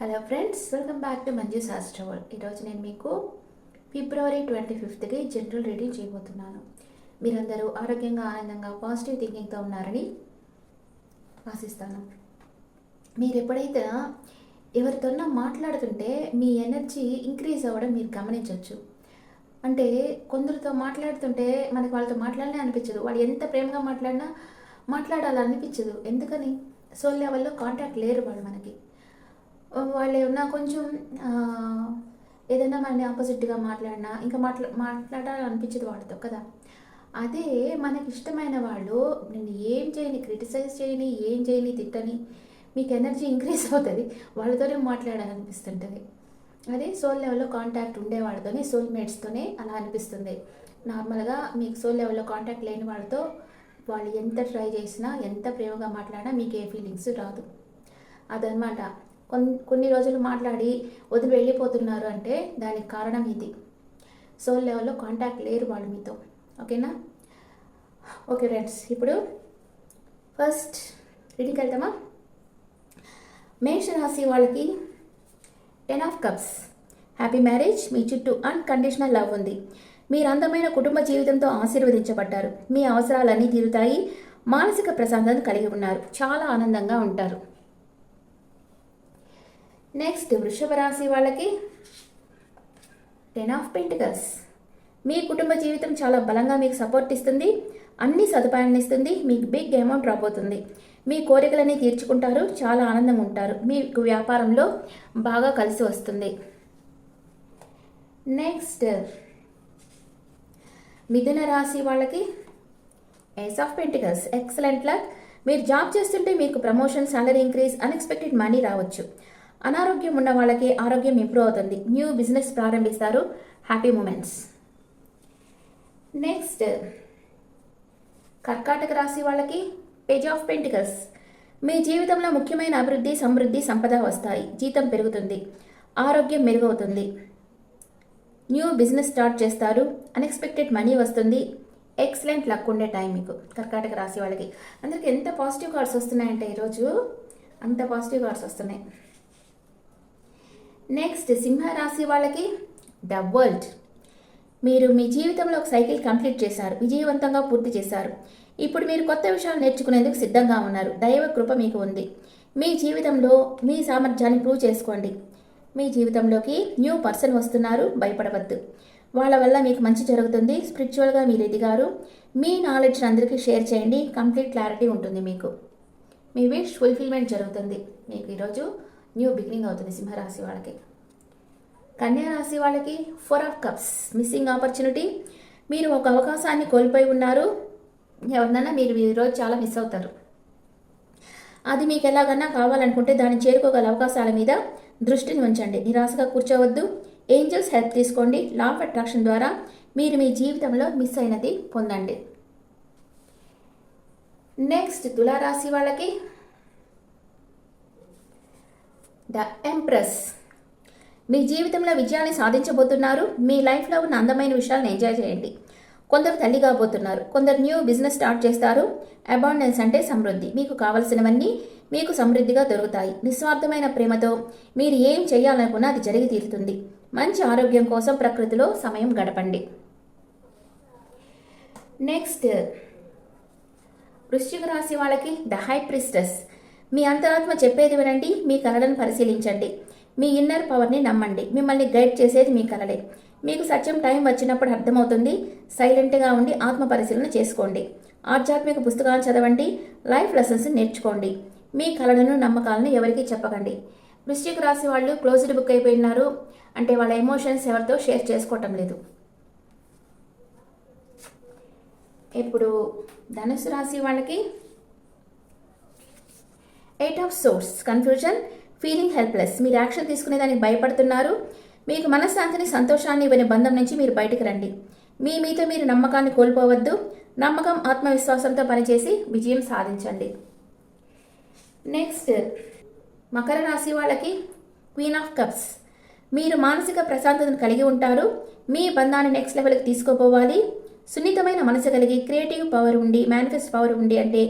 Hello friends, welcome back to Manju శాస్త్రవల్. ఈరోజు నేను మీకు ఫిబ్రవరి 25కి జనరల్ రీడింగ్ చేయబోతున్నాను. మీరందరూ ఆరోగ్యంగా, ఆనందంగా, పాజిటివ్ థింకింగ్తో ఉన్నారని ఆశిస్తాను. మీరు ఎప్పుడైతే ఎవరితోన్నా మాట్లాడుతుంటే మీ ఎనర్జీ ఇంక్రీజ్ అవ్వడం మీరు గమనించవచ్చు. అంటే కొందరితో మాట్లాడుతుంటే మనకి వాళ్ళతో మాట్లాడనే అనిపించదు. వాళ్ళు ఎంత ప్రేమగా మాట్లాడినా మాట్లాడాలనిపించదు. ఎందుకని? సోల్ లెవెల్లో కాంటాక్ట్ లేరు వాళ్ళు మనకి. వాళ్ళు ఏమన్నా కొంచెం ఏదైనా మనని ఆపోజిట్గా మాట్లాడినా ఇంకా మాట్లాడాలనిపించదు వాళ్ళతో కదా. అదే మనకి ఇష్టమైన వాళ్ళు నేను ఏం చేయని, క్రిటిసైజ్ చేయని, ఏం చేయని, తిట్టని, మీకు ఎనర్జీ ఇంక్రీజ్ అవుతుంది. వాళ్ళతోనే మాట్లాడాలనిపిస్తుంటుంది. అదే సోల్ లెవెల్లో కాంటాక్ట్ ఉండే వాళ్ళతోనే, సోల్మేట్స్తోనే అలా అనిపిస్తుంది. నార్మల్గా మీకు సోల్ లెవెల్లో కాంటాక్ట్ లేని వాళ్ళతో వాళ్ళు ఎంత ట్రై చేసినా, ఎంత ప్రేమగా మాట్లాడినా మీకు ఏ ఫీలింగ్స్ రాదు. అదనమాట. కొన్ని రోజులు మాట్లాడి వదిలి వెళ్ళిపోతున్నారు అంటే దానికి కారణం ఇది. సోల్ లెవెల్లో కాంటాక్ట్ లేరు వాళ్ళు మీతో. ఓకేనా? ఓకే ఫ్రెండ్స్, ఇప్పుడు ఫస్ట్ రీడింగ్కి వెళ్తామా? మేషరాశి వాళ్ళకి 10 ఆఫ్ కప్స్. Happy marriage. మీ చుట్టూ అన్కండిషనల్ లవ్ ఉంది. మీరు అందమైన కుటుంబ జీవితంతో ఆశీర్వదించబడ్డారు. మీ అవసరాలన్నీ తీరుతాయి. మానసిక ప్రశాంతతను కలిగి ఉన్నారు. చాలా ఆనందంగా ఉంటారు. నెక్స్ట్ వృషభ రాశి వాళ్ళకి 10 ఆఫ్ పెంటికల్స్. మీ కుటుంబ జీవితం చాలా బలంగా మీకు సపోర్ట్ ఇస్తుంది. అన్ని సదుపాయాలను ఇస్తుంది. మీకు బిగ్ అమౌంట్ రాబోతుంది. మీ కోరికలన్నీ తీర్చుకుంటారు. చాలా ఆనందం ఉంటారు. మీకు వ్యాపారంలో బాగా కలిసి వస్తుంది. నెక్స్ట్ మిథున రాశి వాళ్ళకి ace of pentacles. Excellent luck. మీరు జాబ్ చేస్తుంటే మీకు promotion, salary increase, unexpected money రావచ్చు. అనారోగ్యం ఉన్న వాళ్ళకి ఆరోగ్యం ఇంప్రూవ్ అవుతుంది. న్యూ బిజినెస్ ప్రారంభిస్తారు. Happy moments. నెక్స్ట్ కర్కాటక రాశి వాళ్ళకి పేజ్ ఆఫ్ పెంటికల్స్. మీ జీవితంలో ముఖ్యమైన అభివృద్ధి, సమృద్ధి, సంపద వస్తాయి. జీతం పెరుగుతుంది. ఆరోగ్యం మెరుగవుతుంది. న్యూ బిజినెస్ స్టార్ట్ చేస్తారు. అన్ఎక్స్పెక్టెడ్ మనీ వస్తుంది. ఎక్సలెంట్ లక్ ఉండే టైం మీకు కర్కాటక రాశి వాళ్ళకి. అందరికి ఎంత పాజిటివ్ కార్డ్స్ వస్తున్నాయంటే ఈరోజు అంత పాజిటివ్ కార్డ్స్ వస్తున్నాయి. నెక్స్ట్ సింహరాశి వాళ్ళకి ద వరల్డ్. మీరు మీ జీవితంలో ఒక సైకిల్ కంప్లీట్ చేశారు. విజయవంతంగా పూర్తి చేశారు. ఇప్పుడు మీరు కొత్త విషయాలు నేర్చుకునేందుకు సిద్ధంగా ఉన్నారు. దైవ కృప మీకు ఉంది. మీ జీవితంలో మీ సామర్థ్యాన్ని ప్రూవ్ చేసుకోండి. మీ జీవితంలోకి న్యూ పర్సన్ వస్తున్నారు. భయపడవద్దు. వాళ్ళ వల్ల మీకు మంచి జరుగుతుంది. స్పిరిచువల్గా మీరు ఎదిగారు. మీ నాలెడ్జ్ అందరికీ షేర్ చేయండి. కంప్లీట్ క్లారిటీ ఉంటుంది. మీకు మీ విష్ ఫుల్ఫిల్మెంట్ జరుగుతుంది. మీకు ఈరోజు న్యూ బిగినింగ్ అవుతుంది సింహరాశి వాళ్ళకి. కన్యా రాశి వాళ్ళకి 4 ఆఫ్ కప్స్. Missing opportunity. మీరు ఒక అవకాశాన్ని కోల్పోయి ఉన్నారు. ఎవరినైనా మీరు ఈరోజు చాలా మిస్ అవుతారు. అది మీకు ఎలాగన్నా కావాలనుకుంటే దాన్ని చేరుకోగల అవకాశాల మీద దృష్టిని ఉంచండి. నిరాశగా కూర్చోవద్దు. ఏంజల్స్ హెల్ప్ తీసుకోండి. లా ఆఫ్ అట్రాక్షన్ ద్వారా మీరు మీ జీవితంలో మిస్ అయినది పొందండి. నెక్స్ట్ తులారాశి వాళ్ళకి ద ఎంప్రెస్. మీ జీవితంలో విజయాన్ని సాధించబోతున్నారు. మీ లైఫ్లో ఉన్న అందమైన విషయాలను ఎంజాయ్ చేయండి. కొందరు తల్లి కాబోతున్నారు. కొందరు న్యూ బిజినెస్ స్టార్ట్ చేస్తారు. అబాండెన్స్ అంటే సమృద్ధి. మీకు కావలసినవన్నీ మీకు సమృద్ధిగా దొరుకుతాయి. నిస్వార్థమైన ప్రేమతో మీరు ఏం చేయాలనుకున్నా అది జరిగి తీరుతుంది. మంచి ఆరోగ్యం కోసం ప్రకృతిలో సమయం గడపండి. నెక్స్ట్ వృశ్చిక రాశి వాళ్ళకి ద హై ప్రిస్టెస్. మీ అంతరాత్మ చెప్పేది వినండి. మీ కలలను పరిశీలించండి. మీ ఇన్నర్ పవర్ని నమ్మండి. మిమ్మల్ని గైడ్ చేసేది మీ కలలే. మీకు సత్యం టైం వచ్చినప్పుడు అర్థమవుతుంది. సైలెంట్గా ఉండి ఆత్మ పరిశీలన చేసుకోండి. ఆధ్యాత్మిక పుస్తకాలను చదవండి. లైఫ్ లెసన్స్ నేర్చుకోండి. మీ కలలను, నమ్మకాలను ఎవరికీ చెప్పకండి. వృశ్చిక రాశి వాళ్ళు క్లోజ్డ్ బుక్ అయిపోయినారు. అంటే వాళ్ళ ఎమోషన్స్ ఎవరితో షేర్ చేసుకోవటం లేదు. ఇప్పుడు ధనుసు రాశి వాళ్ళకి 8 of swords. Confusion, feeling helpless. మీరు యాక్షన్ తీసుకునేదానికి భయపడుతున్నారు. మీకు మనశ్శాంతిని, సంతోషాన్ని ఇవ్వని బంధం నుంచి మీరు బయటకు రండి. మీతో మీరు నమ్మకాన్ని కోల్పోవద్దు. నమ్మకం, ఆత్మవిశ్వాసంతో పనిచేసి విజయం సాధించండి. నెక్స్ట్ మకర రాశి వాళ్ళకి క్వీన్ ఆఫ్ కప్స్. మీరు మానసిక ప్రశాంతతను కలిగి ఉంటారు. మీ బంధాన్ని నెక్స్ట్ లెవెల్కి తీసుకుపోవాలి. సున్నితమైన మనసు కలిగి, క్రియేటివ్ పవర్ ఉండి, మేనిఫెస్ట్ పవర్ ఉండి, అంటే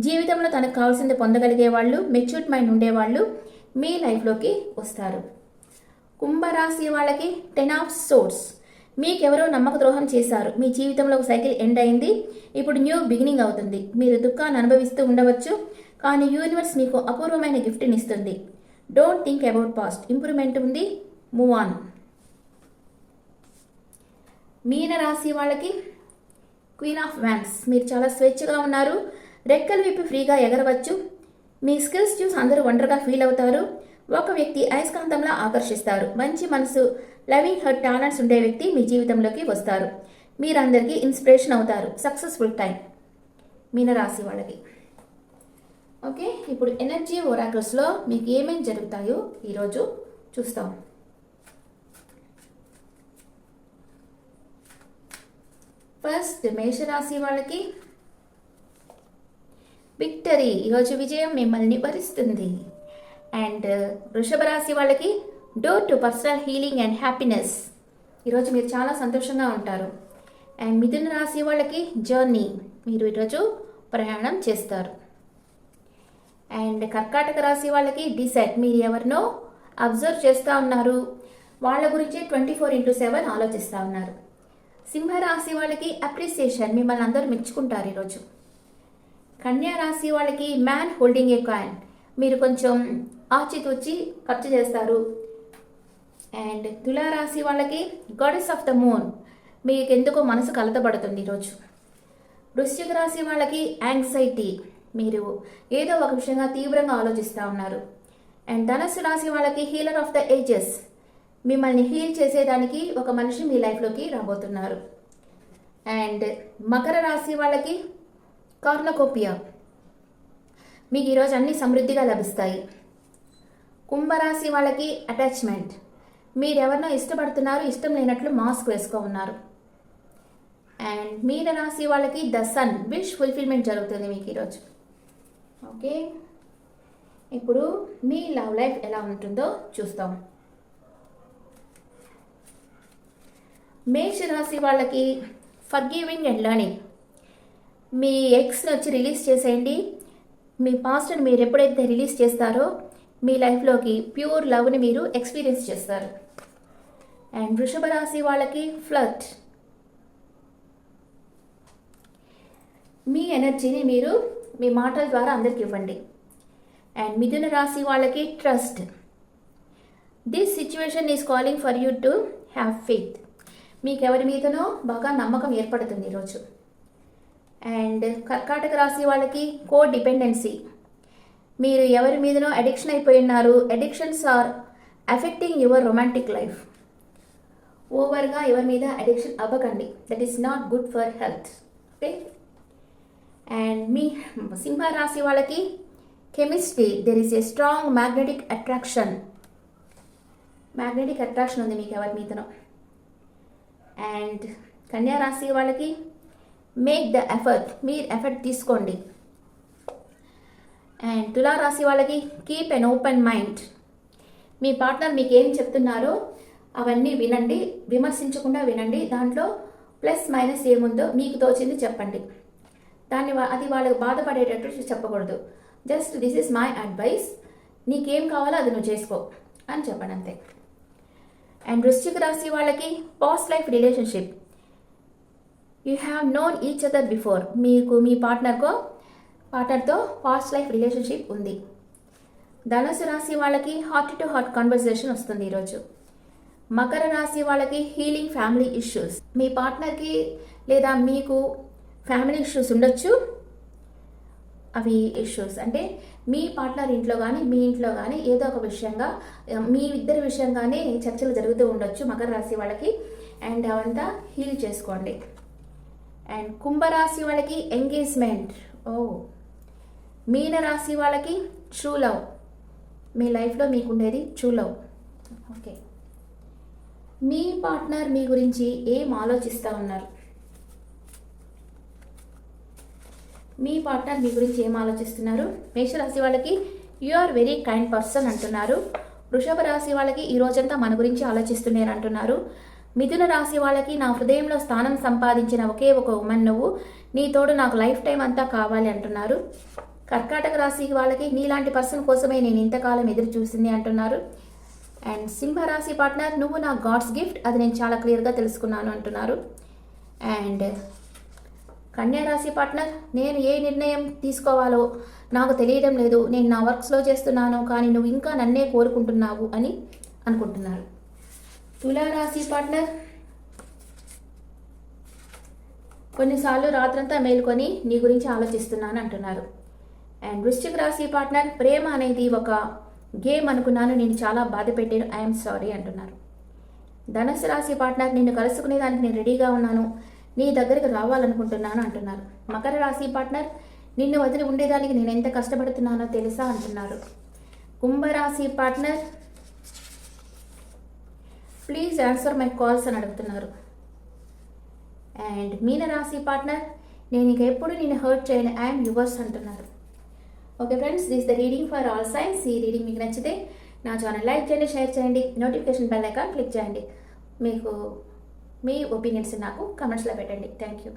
జీవితంలో తనకు కావాల్సింది పొందగలిగే వాళ్ళు, మెచ్యూర్డ్ మైండ్ ఉండేవాళ్ళు. మీ లైఫ్లోకి వస్తారు. కుంభరాశి వాళ్ళకి 10 ఆఫ్ సోర్స్. మీకెవరో నమ్మక ద్రోహం చేశారు. మీ జీవితంలో ఒక సైకిల్ ఎండ్ అయింది. ఇప్పుడు న్యూ బిగినింగ్ అవుతుంది. మీరు దుఃఖాన్ని అనుభవిస్తూ ఉండవచ్చు, కానీ యూనివర్స్ మీకు అపూర్వమైన గిఫ్ట్ని ఇస్తుంది. Don't think about past. Improvement ఉంది. Move on. మీన రాశి వాళ్ళకి క్వీన్ ఆఫ్ వ్యాన్స్. మీరు చాలా స్వేచ్ఛగా ఉన్నారు. రెక్కలు విప్పి ఫ్రీగా ఎగరవచ్చు. మీ స్కిల్స్ చూసి అందరూ ఒంటరిగా ఫీల్ అవుతారు. ఒక వ్యక్తి అయస్కాంతంలా ఆకర్షిస్తారు. మంచి మనసు, లవింగ్ హర్ట్ టాలెంట్స్ ఉండే వ్యక్తి మీ జీవితంలోకి వస్తారు. మీరందరికీ ఇన్స్పిరేషన్ అవుతారు. సక్సెస్ఫుల్ టైం మీనరాశి వాళ్ళకి. ఓకే, ఇప్పుడు ఎనర్జీ ఒరాకల్స్లో మీకు ఏమేమి జరుగుతాయో ఈరోజు చూస్తాం. ఫస్ట్ మేషరాశి వాళ్ళకి విక్టరీ. ఈరోజు విజయం మిమ్మల్ని భరిస్తుంది. అండ్ వృషభ రాశి వాళ్ళకి door to personal healing and happiness. ఈరోజు మీరు చాలా సంతోషంగా ఉంటారు. అండ్ మిథున రాశి వాళ్ళకి జర్నీ. మీరు ఈరోజు ప్రయాణం చేస్తారు. అండ్ కర్కాటక రాశి వాళ్ళకి డిసైడ్. మీరు ఎవరినో అబ్జర్వ్ చేస్తూ ఉన్నారు. వాళ్ళ గురించి 24/7 ఆలోచిస్తూ ఉన్నారు. సింహరాశి వాళ్ళకి అప్రిసియేషన్. మిమ్మల్ని అందరూ మెచ్చుకుంటారు ఈరోజు. కన్యా రాశి వాళ్ళకి మ్యాన్ హోల్డింగ్ ఏ కాయిన్. మీరు కొంచెం ఆచితూచి ఖర్చు చేస్తారు. అండ్ తులారాశి వాళ్ళకి గాడెస్ ఆఫ్ ద మూన్. మీకు ఎందుకో మనసు కలతపడుతుంది ఈరోజు. వృశ్చిక రాశి వాళ్ళకి యాంగ్జైటీ. మీరు ఏదో ఒక విషయంగా తీవ్రంగా ఆలోచిస్తూ ఉన్నారు. అండ్ ధనుస్సు రాశి వాళ్ళకి హీలర్ ఆఫ్ ద ఏజెస్. మిమ్మల్ని హీల్ చేసేదానికి ఒక మనిషి మీ లైఫ్లోకి రాబోతున్నారు. అండ్ మకర రాశి వాళ్ళకి కార్నకోపియా. మీకు ఈరోజు అన్ని సమృద్ధిగా లభిస్తాయి. కుంభరాశి వాళ్ళకి అటాచ్మెంట్. మీరెవరినో ఇష్టపడుతున్నారు, ఇష్టం లేనట్లు మాస్క్ వేసుకో ఉన్నారు. అండ్ మీన రాశి వాళ్ళకి ద సన్. విష్ ఫుల్ఫిల్మెంట్ జరుగుతుంది మీకు ఈరోజు. ఓకే, ఇప్పుడు మీ లవ్ లైఫ్ ఎలా ఉంటుందో చూస్తాం. మేష రాశి వాళ్ళకి ఫర్గివింగ్ అండ్ లర్నింగ్. మీ ఎక్స్ని వచ్చి రిలీజ్ చేసేయండి. మీ పాస్ట్ని మీరు ఎప్పుడైతే రిలీజ్ చేస్తారో మీ లైఫ్లోకి ప్యూర్ లవ్ని మీరు ఎక్స్పీరియన్స్ చేస్తారు. అండ్ వృషభ రాశి వాళ్ళకి ఫ్లర్ట్. మీ ఎనర్జీని మీరు మీ మాటల ద్వారా అందరికి ఇవ్వండి. అండ్ మిథున రాశి వాళ్ళకి trust. This situation is calling for you to have faith. మీకు ఎవరి మీదనో బాగా నమ్మకం ఏర్పడుతుంది ఈరోజు. అండ్ కర్కాటక రాశి వాళ్ళకి కో డిపెండెన్సీ. మీరు ఎవరి మీదనో అడిక్షన్ అయిపోయి ఉన్నారు. Addictions are affecting your romantic life. ఓవర్గా ఎవరి మీద అడిక్షన్ అవ్వకండి. That is not good for health. Okay, and మీ సింహ రాశి వాళ్ళకి chemistry. There is a strong magnetic attraction. Magnetic attraction ఉంది మీకు ఎవరి మీదనో. అండ్ కన్యా రాశి వాళ్ళకి మేక్ ద ఎఫర్ట్. మీరు ఎఫర్ట్ తీసుకోండి. అండ్ తులా రాశి వాళ్ళకి కీప్ ఎన్ ఓపెన్ మైండ్. మీ పార్ట్నర్ మీకు ఏం చెప్తున్నారో అవన్నీ వినండి, విమర్శించకుండా వినండి. దాంట్లో ప్లస్ మైనస్ ఏముందో మీకు తోచింది చెప్పండి. అది వాళ్ళకి బాధపడేటట్టు చెప్పకూడదు. Just this is my advice, నీకేం కావాలో అది నువ్వు చేసుకో అని చెప్పండి, అంతే. అండ్ వృశ్చిక రాశి వాళ్ళకి past life relationship. You have known each other before. మీకు మీ పార్ట్నర్తో పాస్ట్ లైఫ్ రిలేషన్షిప్ ఉంది. ధనుసు రాశి వాళ్ళకి హార్ట్ టు హార్ట్ కాన్వర్సేషన్ వస్తుంది ఈరోజు. మకర రాశి వాళ్ళకి హీలింగ్ ఫ్యామిలీ ఇష్యూస్. మీ పార్ట్నర్కి లేదా మీకు ఫ్యామిలీ ఇష్యూస్ ఉండొచ్చు. అవి ఇష్యూస్ అంటే మీ పార్ట్నర్ ఇంట్లో కానీ మీ ఇంట్లో కానీ ఏదో ఒక విషయంగా మీ ఇద్దరి విషయంగానే చర్చలు జరుగుతూ ఉండొచ్చు మకర రాశి వాళ్ళకి. అండ్ అవంతా హీల్ చేసుకోండి. అండ్ కుంభరాశి వాళ్ళకి ఎంగేజ్మెంట్. మీన రాశి వాళ్ళకి ట్రూ లవ్. మీ లైఫ్లో మీకు ఉండేది ట్రూ లవ్. ఓకే, మీ పార్ట్నర్ మీ గురించి ఏం ఆలోచిస్తూ ఉన్నారు? మీ పార్ట్నర్ మీ గురించి ఏం ఆలోచిస్తున్నారు? మేషరాశి వాళ్ళకి you are very kind person అంటున్నారు. వృషభ రాశి వాళ్ళకి ఈ రోజంతా మన గురించి ఆలోచిస్తున్నారు అంటున్నారు. మిథున రాశి వాళ్ళకి నా హృదయంలో స్థానం సంపాదించిన ఒకే ఒక ఉమెన్ నువ్వు, నీ తోడు నాకు లైఫ్ టైం అంతా కావాలి అంటున్నారు. కర్కాటక రాశి వాళ్ళకి నీలాంటి పర్సన్ కోసమే నేను ఇంతకాలం ఎదురు చూసింది అంటున్నారు. అండ్ సింహరాశి పార్ట్నర్, నువ్వు నా గాడ్స్ గిఫ్ట్, అది నేను చాలా క్లియర్గా తెలుసుకున్నాను అంటున్నారు. అండ్ కన్యా రాశి పార్ట్నర్, నేను ఏ నిర్ణయం తీసుకోవాలో నాకు తెలియడం లేదు, నేను నా వర్క్స్లో చేస్తున్నాను కానీ నువ్వు ఇంకా నన్నే కోరుకుంటున్నావు అని అనుకుంటున్నారు. తులారాశి పార్ట్నర్, కొన్నిసార్లు రాత్రంతా మేల్కొని నీ గురించి ఆలోచిస్తున్నాను అంటున్నారు. అండ్ వృశ్చిక రాశి పార్ట్నర్, ప్రేమ అనేది ఒక గేమ్ అనుకున్నాను, నేను చాలా బాధ పెట్టాను, ఐఎమ్ సారీ అంటున్నారు. ధనుసు రాశి పార్ట్నర్, నిన్ను కలుసుకునేదానికి నేను రెడీగా ఉన్నాను, నీ దగ్గరికి రావాలనుకుంటున్నాను అంటున్నారు. మకర రాశి పార్ట్నర్, నిన్ను వదిలి ఉండేదానికి నేను ఎంత కష్టపడుతున్నానో తెలుసా అంటున్నారు. కుంభరాశి partner, please answer my calls అని అడుగుతున్నారు. అండ్ మీనరాశి పార్ట్నర్, నేను ఇక ఎప్పుడు నేను హర్ట్ చేయను, ఐఎమ్ యువర్స్ అంటున్నారు. Okay friends, this the reading for all science. ఈ రీడింగ్ మీకు నచ్చితే నా ఛానల్ లైక్ చేయండి, షేర్ చేయండి, నోటిఫికేషన్ బెల్ ఐకాన్ క్లిక్ చేయండి. మీకు మీ ఒపీనియన్స్ నాకు కమెంట్స్లో పెట్టండి. Thank you.